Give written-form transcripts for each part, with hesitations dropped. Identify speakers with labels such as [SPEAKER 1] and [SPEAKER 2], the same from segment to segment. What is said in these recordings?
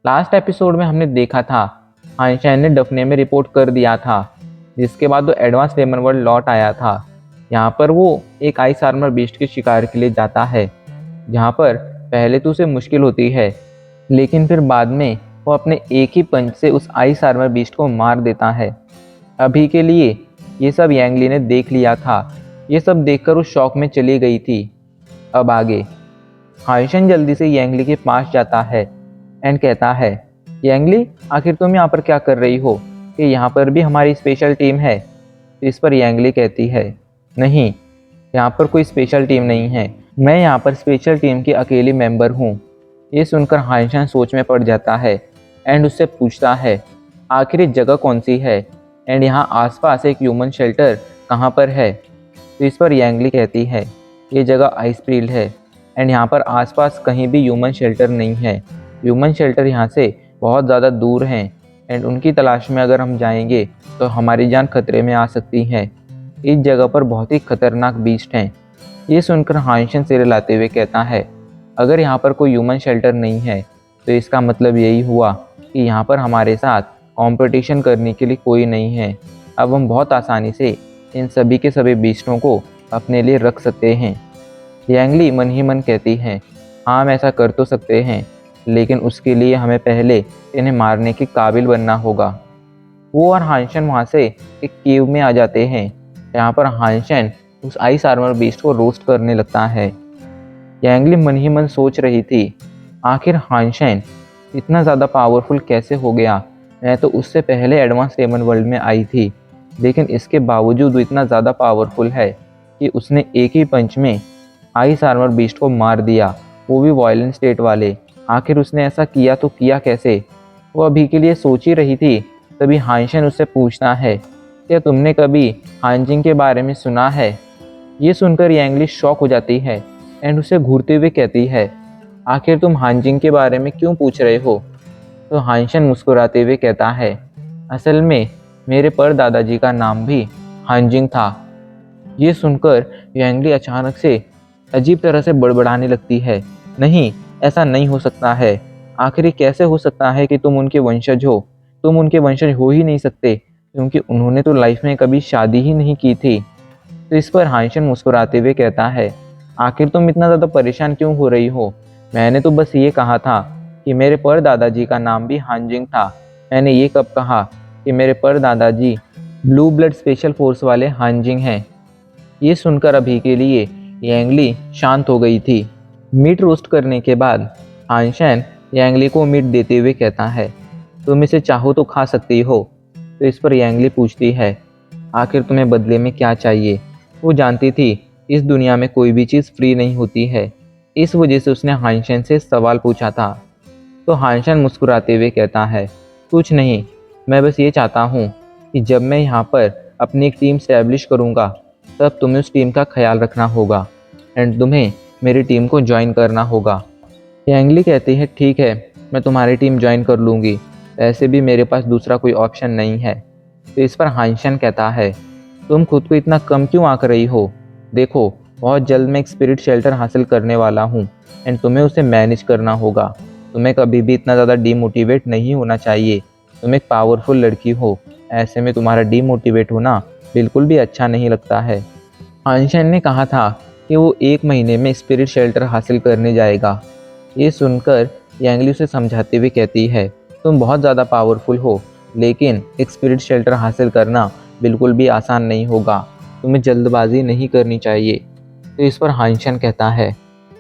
[SPEAKER 1] Last episode में हमने देखा था आइंस्टाइन ने डफने में रिपोर्ट कर दिया था, जिसके बाद वो एडवांस रेमन वर्ल्ड लौट आया था। यहाँ पर वो एक आइस आर्मर बीस्ट के शिकार के लिए जाता है, जहाँ पर पहले तो उसे मुश्किल होती है, लेकिन फिर बाद में वो अपने एक ही पंच से उस आइस आर्मर बीस्ट को मार देता है। अभी के लिए ये सब यांगली ने देख लिया था। ये सब देखकर वो शॉक में चली गई थी। अब आगे हाइशन जल्दी से यांगली के पास जाता है एंड कहता है, यांगली आखिर तुम यहाँ पर क्या कर रही हो? कि यहाँ पर भी हमारी स्पेशल टीम है। तो इस पर यांगली कहती है, नहीं, यहाँ पर कोई स्पेशल टीम नहीं है, मैं यहाँ पर स्पेशल टीम की अकेली मेंबर हूँ। ये सुनकर हाइशन सोच में पड़ जाता है एंड उससे पूछता है, आखिर ये जगह कौन सी है एंड यहाँ आसपास एक ह्यूमन शेल्टर कहाँ पर है? तो इस पर यांगली कहती है, ये जगह आइसफील्ड है एंड यहाँ पर आसपास कहीं भी ह्यूमन शेल्टर नहीं है। ह्यूमन शेल्टर यहाँ से बहुत ज़्यादा दूर हैं एंड उनकी तलाश में अगर हम जाएंगे तो हमारी जान खतरे में आ सकती है। इस जगह पर बहुत ही खतरनाक बीस्ट हैं। ये सुनकर हाइशन सिर हिलाते हुए कहता है, अगर यहाँ पर कोई ह्यूमन शेल्टर नहीं है तो इसका मतलब यही हुआ कि यहाँ पर हमारे साथ कंपटीशन करने के लिए कोई नहीं है। अब हम बहुत आसानी से इन सभी के सभी बीस्टों को अपने लिए रख सकते हैं। यांगली मन ही मन कहती है, हाँ हम ऐसा कर तो सकते हैं, लेकिन उसके लिए हमें पहले इन्हें मारने के काबिल बनना होगा। वो और हाइशन वहाँ से एक केव में आ जाते हैं। यहाँ पर हाइशन उस आइस आर्मर बीस्ट को रोस्ट करने लगता है। यांगली मन ही मन सोच रही थी, आखिर हाइशन इतना ज़्यादा पावरफुल कैसे हो गया? मैं तो उससे पहले एडवांस रेमन वर्ल्ड में आई थी, लेकिन इसके बावजूद वो इतना ज़्यादा पावरफुल है कि उसने एक ही पंच में आइस आर्मर बीस्ट को मार दिया, वो भी वायलेंट स्टेट वाले। आखिर उसने ऐसा किया तो किया कैसे? वो अभी के लिए सोच ही रही थी, तभी हाइशन उससे पूछता है, क्या तुमने कभी हानजिंग के बारे में सुना है? ये सुनकर यांगली शॉक हो जाती है एंड उसे घूरते हुए कहती है, आखिर तुम हानजिंग के बारे में क्यों पूछ रहे हो? तो हाइशन मुस्कुराते हुए कहता है, असल में मेरे परदादाजी का नाम भी हानजिंग था। ये सुनकर यांगली अचानक से अजीब तरह से बड़बड़ाने लगती है, नहीं, ऐसा नहीं हो सकता है। आखिर ये कैसे हो सकता है कि तुम उनके वंशज हो? तुम उनके वंशज हो ही नहीं सकते, क्योंकि उन्होंने तो लाइफ में कभी शादी ही नहीं की थी। तो इस पर हाइशन मुस्कुराते हुए कहता है, आखिर तुम इतना ज़्यादा परेशान क्यों हो रही हो? मैंने तो बस ये कहा था कि मेरे परदादाजी का नाम भी हानजिंग था। मैंने ये कब कहा कि मेरे परदादाजी ब्लू ब्लड स्पेशल फोर्स वाले हानजिंग हैं? ये सुनकर अभी के लिए यांगली शांत हो गई थी। मीट रोस्ट करने के बाद हाइशन यांगली को मीट देते हुए कहता है, तुम इसे चाहो तो खा सकती हो। तो इस पर यांगली पूछती है, आखिर तुम्हें बदले में क्या चाहिए? वो जानती थी इस दुनिया में कोई भी चीज़ फ्री नहीं होती है, इस वजह से उसने हाइशन से सवाल पूछा था। तो हाइशन मुस्कुराते हुए कहता है, कुछ नहीं, मैं बस ये चाहता हूँ कि जब मैं यहाँ पर अपनी एक टीम स्टैब्लिश करूँगा तब तुम्हें उस टीम का ख्याल रखना होगा एंड तुम्हें मेरी टीम को ज्वाइन करना होगा। यांगली कहती है, ठीक है, मैं तुम्हारी टीम ज्वाइन कर लूँगी, ऐसे भी मेरे पास दूसरा कोई ऑप्शन नहीं है। तो इस पर हाइशन कहता है, तुम खुद को इतना कम क्यों आंक रही हो? देखो, बहुत जल्द मैं एक स्पिरिट शेल्टर हासिल करने वाला हूँ एंड तुम्हें उसे मैनेज करना होगा। तुम्हें कभी भी इतना ज़्यादा डीमोटिवेट नहीं होना चाहिए। तुम एक पावरफुल लड़की हो, ऐसे में तुम्हारा डीमोटिवेट होना बिल्कुल भी अच्छा नहीं लगता है। हाइशन ने कहा था कि वो 1 महीने में स्पिरिट शेल्टर हासिल करने जाएगा। ये सुनकर यांगली उसे समझाते हुए कहती है, तुम बहुत ज़्यादा पावरफुल हो, लेकिन एक स्पिरिट शेल्टर हासिल करना बिल्कुल भी आसान नहीं होगा। तुम्हें जल्दबाजी नहीं करनी चाहिए। तो इस पर हाइशन कहता है,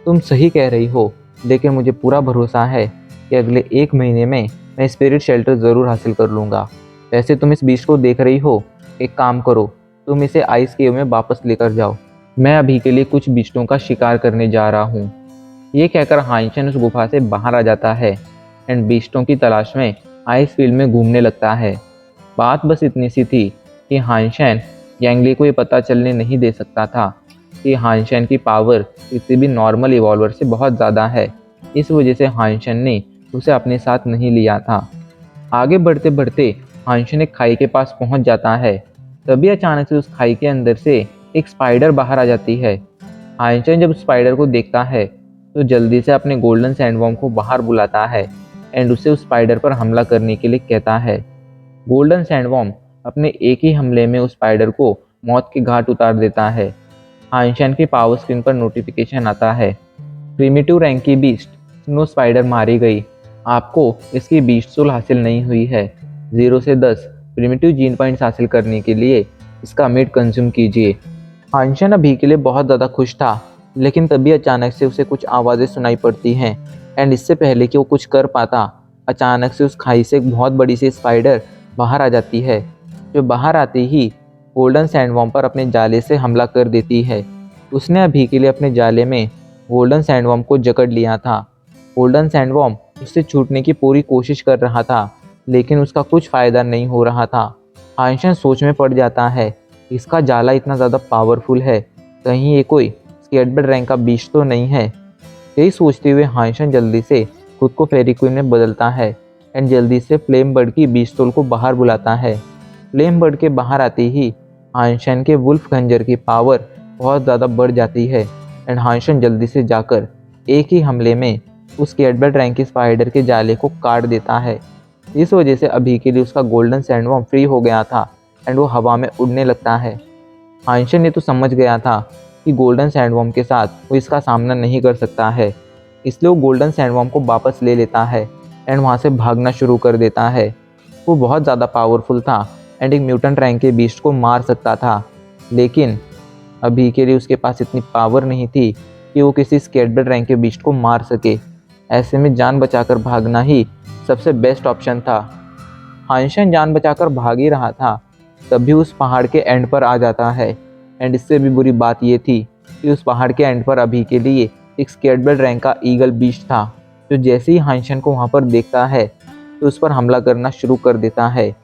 [SPEAKER 1] तुम सही कह रही हो, लेकिन मुझे पूरा भरोसा है कि अगले 1 महीने में मैं स्पिरिट शेल्टर ज़रूर हासिल कर लूँगा। वैसे तुम इस बीस्ट को देख रही हो, एक काम करो, तुम इसे आइस केव में वापस लेकर जाओ। मैं अभी के लिए कुछ बीस्टों का शिकार करने जा रहा हूँ। ये कहकर हाइशन उस गुफा से बाहर आ जाता है एंड बीस्टों की तलाश में आइस फील्ड में घूमने लगता है। बात बस इतनी सी थी कि हाइशन यांगली को ये पता चलने नहीं दे सकता था कि हाइशन की पावर किसी भी नॉर्मल इवॉल्वर से बहुत ज़्यादा है। इस वजह से हाइशन ने उसे अपने साथ नहीं लिया था। आगे बढ़ते बढ़ते हाइशन एक खाई के पास पहुंच जाता है। तभी अचानक से उस खाई के अंदर से एक स्पाइडर बाहर आ जाती है। हाइशन जब स्पाइडर को देखता है तो जल्दी से अपने गोल्डन सैंडवर्म को बाहर बुलाता है एंड उसे उस स्पाइडर पर हमला करने के लिए कहता है। गोल्डन सैंडवर्म अपने एक ही हमले में उस स्पाइडर को मौत के घाट उतार देता है। आइंस्टाइन की पावर स्क्रीन पर नोटिफिकेशन आता है, प्रिमिटिव रैंक की बीस्ट स्नो स्पाइडर मारी गई। आपको इसकी बीस्ट सोल हासिल नहीं हुई है। 0 से 10 प्रिमिटिव जीन पॉइंट्स हासिल करने के लिए इसका मीट कंज्यूम कीजिए। आइंस्टाइन अभी के लिए बहुत ज़्यादा खुश था, लेकिन तभी अचानक से उसे कुछ आवाज़ें सुनाई पड़ती हैं एंड इससे पहले कि वो कुछ कर पाता, अचानक से उस खाई से एक बहुत बड़ी सी स्पाइडर बाहर आ जाती है, जो बाहर आते ही गोल्डन सैंडवर्म पर अपने जाले से हमला कर देती है। उसने अभी के लिए अपने जाले में गोल्डन सैंडवर्म को जकड़ लिया था। गोल्डन सैंडवर्म उससे छूटने की पूरी कोशिश कर रहा था, लेकिन उसका कुछ फ़ायदा नहीं हो रहा था। आइंस्टाइन सोच में पड़ जाता है, इसका जाला इतना ज़्यादा पावरफुल है, कहीं ये कोई स्केटबर्ड रैंक का बीस्ट तो नहीं है। यही सोचते हुए आइंस्टाइन जल्दी से खुद को फेरी क्वीन में बदलता है एंड जल्दी से फ्लेम बर्ड की बीस्ट सोल को बाहर बुलाता है। फ्लेम बर्ड के बाहर आते ही आइंस्टाइन के वुल्फ खंजर की पावर बहुत ज़्यादा बढ़ जाती है एंड आइंस्टाइन जल्दी से जाकर एक ही हमले में उस स्केटबर्ड रैंक की स्पाइडर के जाले को काट देता है। इस वजह से अभी के लिए उसका गोल्डन सैंडवर्म फ्री हो गया था एंड वो हवा में उड़ने लगता है। आइंस्टाइन ने तो समझ गया था कि गोल्डन सैंडवर्म के साथ वो इसका सामना नहीं कर सकता है, इसलिए वो गोल्डन सैंडवर्म को वापस ले लेता है एंड वहाँ से भागना शुरू कर देता है। वो बहुत ज़्यादा पावरफुल था एंड एक म्यूटेंट रैंक के बीस्ट को मार सकता था, लेकिन अभी के लिए उसके पास इतनी पावर नहीं थी कि वो किसी स्केटबर्ड रैंक के बीस्ट को मार सके। ऐसे में जान बचाकर भागना ही सबसे बेस्ट ऑप्शन था। आइंस्टाइन जान बचाकर भाग ही रहा था, तभी उस पहाड़ के एंड पर आ जाता है एंड इससे भी बुरी बात ये थी कि उस पहाड़ के एंड पर अभी के लिए एक स्केटबर्ड रैंक का ईगल बीस्ट था, जो जैसे ही आइंस्टाइन को वहाँ पर देखता है तो उस पर हमला करना शुरू कर देता है।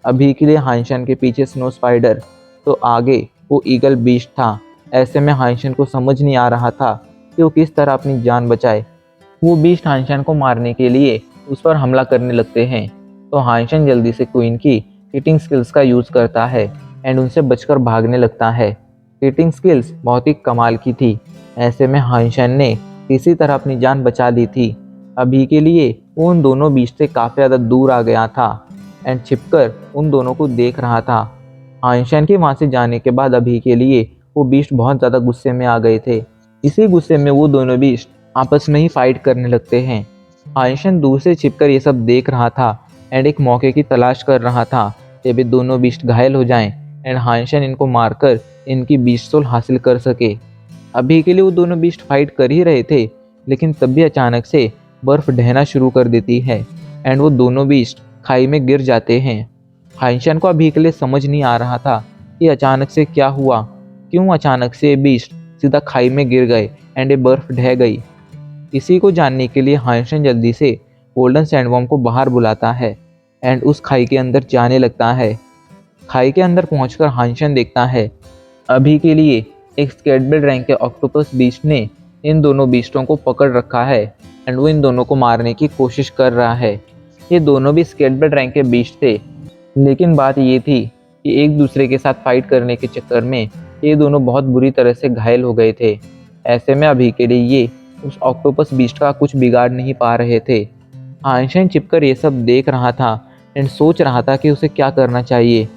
[SPEAKER 1] अभी के लिए आइंस्टाइन के पीछे स्नो स्पाइडर, तो आगे वो ईगल बीस्ट था। ऐसे में आइंस्टाइन को समझ नहीं आ रहा था कि वो किस तरह अपनी जान बचाए। वो बीस्ट आइंस्टाइन को मारने के लिए उस पर हमला करने लगते हैं, तो आइंस्टाइन जल्दी से क्वीन की हिटिंग स्किल्स का यूज़ करता है एंड उनसे बचकर भागने लगता है। हिटिंग स्किल्स बहुत ही कमाल की थी। ऐसे में आइंस्टाइन ने किसी तरह अपनी जान बचा ली थी। अभी के लिए वो उन दोनों बीस्ट से काफ़ी ज़्यादा दूर आ गया था एंड छिपकर उन दोनों को देख रहा था। आइंस्टाइन के वहाँ से जाने के बाद अभी के लिए वो बीस्ट बहुत ज़्यादा गुस्से में आ गए थे। इसी गुस्से में वो दोनों बीस्ट आपस में ही फाइट करने लगते हैं। आइंस्टाइन दूर से छिपकर ये सब देख रहा था एंड एक मौके की तलाश कर रहा था जब ये दोनों बीस्ट घायल हो जाएं एंड आइंस्टाइन इनको मारकर इनकी बीस्ट सोल हासिल कर सके। अभी के लिए वो दोनों बीस्ट फाइट कर ही रहे थे, लेकिन तभी अचानक से बर्फ़ ढहना शुरू कर देती है एंड वो दोनों बीस्ट खाई में गिर जाते हैं। आइंस्टाइन को अभी के लिए समझ नहीं आ रहा था कि अचानक से क्या हुआ, क्यों अचानक से बीस्ट सीधा खाई में गिर गए एंड ये बर्फ़ ढह गई। इसी को जानने के लिए आइंस्टाइन जल्दी से गोल्डन सैंडवर्म को बाहर बुलाता है एंड उस खाई के अंदर जाने लगता है। खाई के अंदर पहुंचकर आइंस्टाइन देखता है अभी के लिए एक स्केटबर्ड रैंक के ऑक्टोपस बीस्ट ने इन दोनों बीस्टों को पकड़ रखा है एंड वो इन दोनों को मारने की कोशिश कर रहा है। ये दोनों भी स्केटबर्ड रैंक के बीस्ट थे, लेकिन बात ये थी कि एक दूसरे के साथ फाइट करने के चक्कर में ये दोनों बहुत बुरी तरह से घायल हो गए थे। ऐसे में अभी के लिए ये उस ऑक्टोपस बीस्ट का कुछ बिगाड़ नहीं पा रहे थे। आइंस्टाइन छिपकर ये सब देख रहा था एंड सोच रहा था कि उसे क्या करना चाहिए,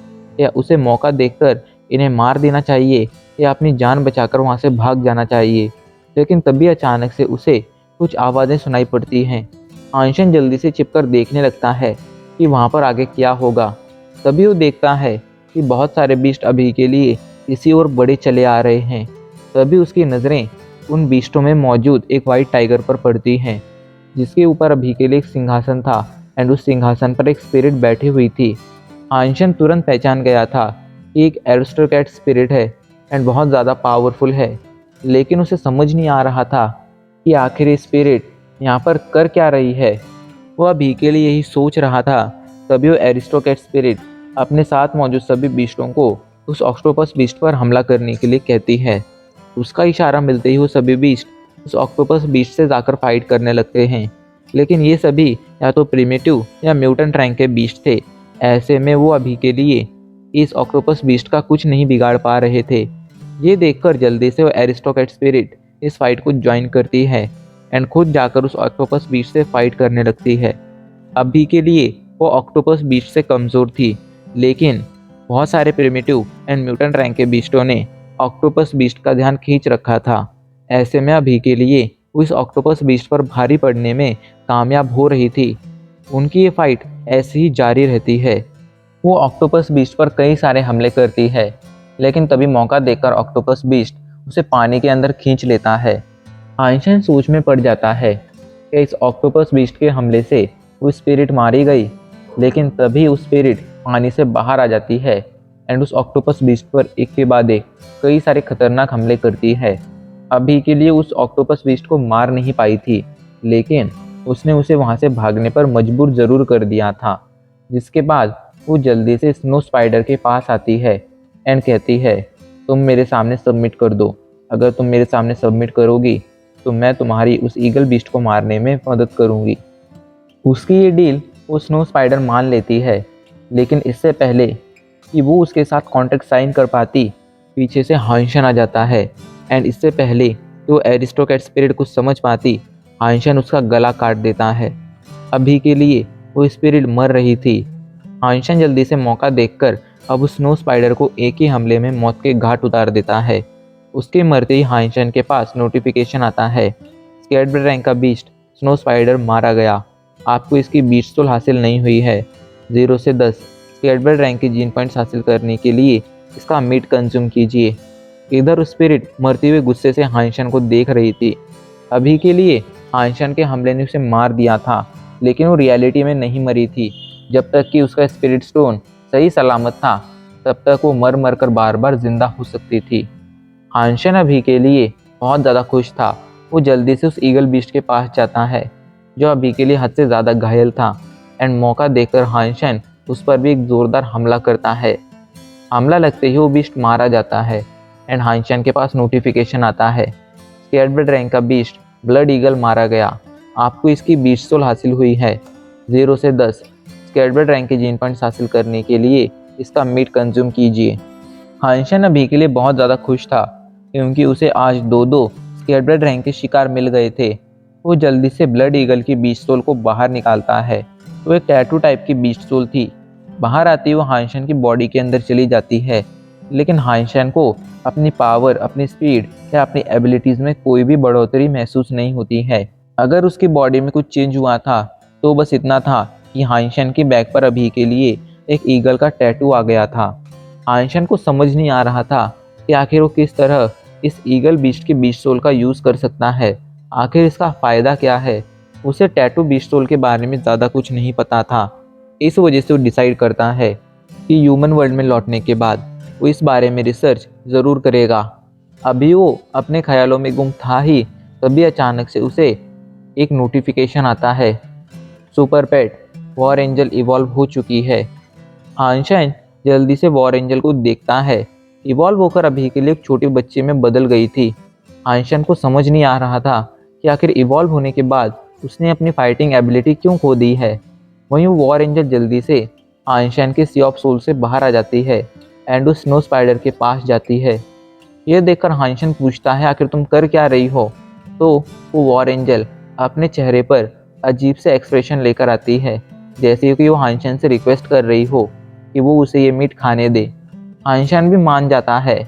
[SPEAKER 1] या उसे मौका देखकर इन्हें मार देना चाहिए या अपनी जान बचाकर वहाँ से भाग जाना चाहिए। लेकिन तभी अचानक से उसे कुछ आवाज़ें सुनाई पड़ती हैं। आइंस्टाइन जल्दी से छिपकर देखने लगता है कि वहाँ पर आगे क्या होगा। तभी वो देखता है कि बहुत सारे बीस्ट अभी के लिए इसी ओर बड़े चले आ रहे हैं। तभी उसकी नज़रें उन बीस्टों में मौजूद एक वाइट टाइगर पर पड़ती हैं, जिसके ऊपर अभी के लिए एक सिंहासन था एंड उस सिंहासन पर एक स्पिरिट बैठी हुई थी। आइंस्टाइन तुरंत पहचान गया था कि एक एरिस्टोक्रेट स्पिरिट है एंड बहुत ज़्यादा पावरफुल है, लेकिन उसे समझ नहीं आ रहा था कि आखिर ये स्पिरिट यहाँ पर कर क्या रही है। वो अभी के लिए यही सोच रहा था। तभी वो एरिस्टोक्रेट स्पिरिट अपने साथ मौजूद सभी बीस्टों को उस ऑक्टोपस बीस्ट पर हमला करने के लिए कहती है। उसका इशारा मिलते ही वो सभी बीस्ट उस ऑक्टोपस बीस्ट से जाकर फाइट करने लगते हैं, लेकिन ये सभी या तो प्रिमिटिव या म्यूटेंट रैंक के बीस्ट थे। ऐसे में वो अभी के लिए इस ऑक्टोपस बीस्ट का कुछ नहीं बिगाड़ पा रहे थे। ये देखकर जल्दी से वो एरिस्टोक्रेट स्पिरिट इस फाइट को ज्वाइन करती है एंड खुद जाकर उस ऑक्टोपस बीस्ट से फाइट करने लगती है। अभी के लिए वो ऑक्टोपस बीस्ट से कमज़ोर थी, लेकिन बहुत सारे प्रिमिटिव एंड म्यूटेंट रैंक के बीस्टों ने ऑक्टोपस बीस्ट का ध्यान खींच रखा था। ऐसे में अभी के लिए वो इस ऑक्टोपस बीस्ट पर भारी पड़ने में कामयाब हो रही थी। उनकी ये फाइट ऐसे ही जारी रहती है। वो ऑक्टोपस बीस्ट पर कई सारे हमले करती है, लेकिन तभी मौका देखकर ऑक्टोपस बीस्ट उसे पानी के अंदर खींच लेता है। आइंस्टाइन सोच में पड़ जाता है कि इस ऑक्टोपस बीस्ट के हमले से वो स्पिरिट मारी गई, लेकिन तभी उस स्पिरिट पानी से बाहर आ जाती है एंड उस ऑक्टोपस बीस्ट पर एक के बाद एक कई सारे खतरनाक हमले करती है। अभी के लिए उस ऑक्टोपस बीस्ट को मार नहीं पाई थी, लेकिन उसने उसे वहां से भागने पर मजबूर जरूर कर दिया था। जिसके बाद वो जल्दी से स्नो स्पाइडर के पास आती है एंड कहती है, तुम मेरे सामने सबमिट कर दो। अगर तुम मेरे सामने सबमिट करोगी तो मैं तुम्हारी उस ईगल बीस्ट को मारने में मदद करूंगी। उसकी ये डील वो स्नो स्पाइडर मान लेती है, लेकिन इससे पहले कि वो उसके साथ कॉन्ट्रैक्ट साइन कर पाती, पीछे से हाइंशन आ जाता है एंड इससे पहले कि वो एरिस्टोक्रेट स्पिरिट को समझ पाती, हाइंशन उसका गला काट देता है। अभी के लिए वो स्पिरिट मर रही थी। हाइंशन जल्दी से मौका देखकर अब उस स्नो स्पाइडर को एक ही हमले में मौत के घाट उतार देता है। उसके मरते ही हाइंशन के पास नोटिफिकेशन आता है, स्केर्ड रैंक का बीस्ट स्नो स्पाइडर मारा गया। आपको इसकी बीस्ट सोल हासिल नहीं हुई है। 0 से 10 स्केर्ड रैंक के जीन पॉइंट्स हासिल करने के लिए इसका मीट कंज्यूम कीजिए। इधर स्पिरिट मरते हुए गुस्से से हाइंशन को देख रही थी। अभी के लिए हाइंशन के हमले ने उसे मार दिया था, लेकिन वो रियलिटी में नहीं मरी थी। जब तक कि उसका स्पिरिट स्टोन सही सलामत था, तब तक वो मर मर कर बार बार जिंदा हो सकती थी। हाइंशन अभी के लिए बहुत ज़्यादा खुश था। वो जल्दी से उस ईगल बीस्ट के पास जाता है, जो अभी के लिए हद से ज़्यादा घायल था एंड मौका देखकर हाइंशन उस पर भी एक ज़ोरदार हमला करता है। हमला लगते ही वो बीस्ट मारा जाता है एंड हाइंशन के पास नोटिफिकेशन आता है, स्केर्ड रैंक का बीस्ट ब्लड ईगल मारा गया। आपको इसकी बीस्ट सोल हासिल हुई है। 0 से 10 स्केर्ड रैंक के जीन पॉइंट्स हासिल करने के लिए इसका मीट कंज्यूम कीजिए। हाइंशन अभी के लिए बहुत ज़्यादा खुश था, क्योंकि उसे आज 2-2 स्केर्ड रैंक के शिकार मिल गए थे। वो जल्दी से ब्लड ईगल की बीस्ट सोल को बाहर निकालता है। वो एक टैटू टाइप की बीस्ट सोल थी। बाहर आती वो हाइंशन की बॉडी के अंदर चली जाती है, लेकिन हाइंशन को अपनी पावर, अपनी स्पीड या अपनी एबिलिटीज़ में कोई भी बढ़ोतरी महसूस नहीं होती है। अगर उसकी बॉडी में कुछ चेंज हुआ था तो बस इतना था कि हाइंशन की बैक पर अभी के लिए एक ईगल का टैटू आ गया था। हाइंशन को समझ नहीं आ रहा था कि आखिर वो किस तरह इस ईगल बीस्ट के बीस्ट सोल का यूज़ कर सकता है, आखिर इसका फ़ायदा क्या है। उसे टैटू बीस्ट सोल के बारे में ज़्यादा कुछ नहीं पता था। इस वजह से वो डिसाइड करता है कि ह्यूमन वर्ल्ड में लौटने के बाद वो इस बारे में रिसर्च ज़रूर करेगा। अभी वो अपने ख्यालों में गुम था ही, तभी अचानक से उसे एक नोटिफिकेशन आता है, सुपर पेट वॉर एंजल इवॉल्व हो चुकी है। हाइंशन जल्दी से वॉर एंजल को देखता है। इवॉल्व होकर अभी के लिए एक छोटे बच्चे में बदल गई थी। हाइंशन को समझ नहीं आ रहा था कि आखिर इवॉल्व होने के बाद उसने अपनी फाइटिंग एबिलिटी क्यों खो दी है। वहीं वॉर एंजल जल्दी से हाइंशन के सी ऑफ सोल से बाहर आ जाती है एंड उस स्नो स्पाइडर के पास जाती है। यह देखकर हाइंशन पूछता है, आखिर तुम कर क्या रही हो। तो वो वॉर एंजल अपने चेहरे पर अजीब से एक्सप्रेशन लेकर आती है, जैसे कि वो हाइंशन से रिक्वेस्ट कर रही हो कि वो उसे ये मीट खाने दे। हाइंशन भी मान जाता है,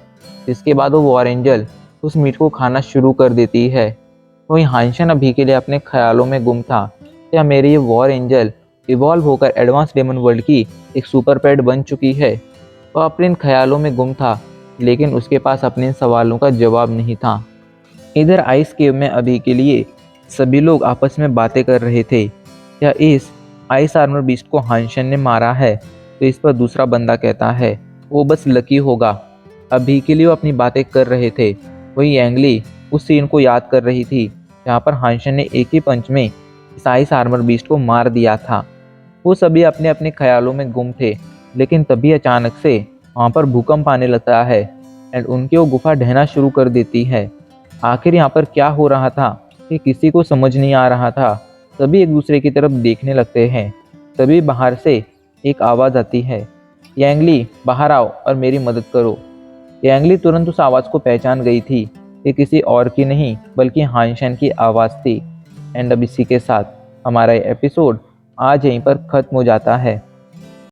[SPEAKER 1] जिसके बाद वो वॉर एंजल उस मीट को खाना शुरू कर देती है। वहीं हाइंशन अभी के लिए अपने ख्यालों में गुम था, क्या मेरी ये वॉर एंजल इवॉल्व होकर एडवांस डेमन वर्ल्ड की एक सुपर पेट बन चुकी है। वह अपने इन ख्यालों में गुम था, लेकिन उसके पास अपने इन सवालों का जवाब नहीं था। इधर आइस केव में अभी के लिए सभी लोग आपस में बातें कर रहे थे, क्या इस आइस आर्मर बीस्ट को हाइंशन ने मारा है। तो इस पर दूसरा बंदा कहता है, वो बस लकी होगा। अभी के लिए वो अपनी बातें कर रहे थे। वही एंगली उस सीन को याद कर रही थी, जहाँ पर हाइंशन ने एक ही पंच में इस आइस आर्मर बीस्ट को मार दिया था। वो सभी अपने अपने ख्यालों में गुम थे, लेकिन तभी अचानक से वहाँ पर भूकंप आने लगता है एंड उनकी वो गुफा ढहना शुरू कर देती है। आखिर यहाँ पर क्या हो रहा था कि किसी को समझ नहीं आ रहा था। सभी एक दूसरे की तरफ देखने लगते हैं। तभी बाहर से एक आवाज़ आती है, यांगली बाहर आओ और मेरी मदद करो। यांगली तुरंत उस आवाज़ को पहचान गई थी। ये किसी और की नहीं बल्कि हाइंशन की आवाज़ थी। एंड अब इसी के साथ हमारा ये एपिसोड आज यहीं पर ख़त्म हो जाता है।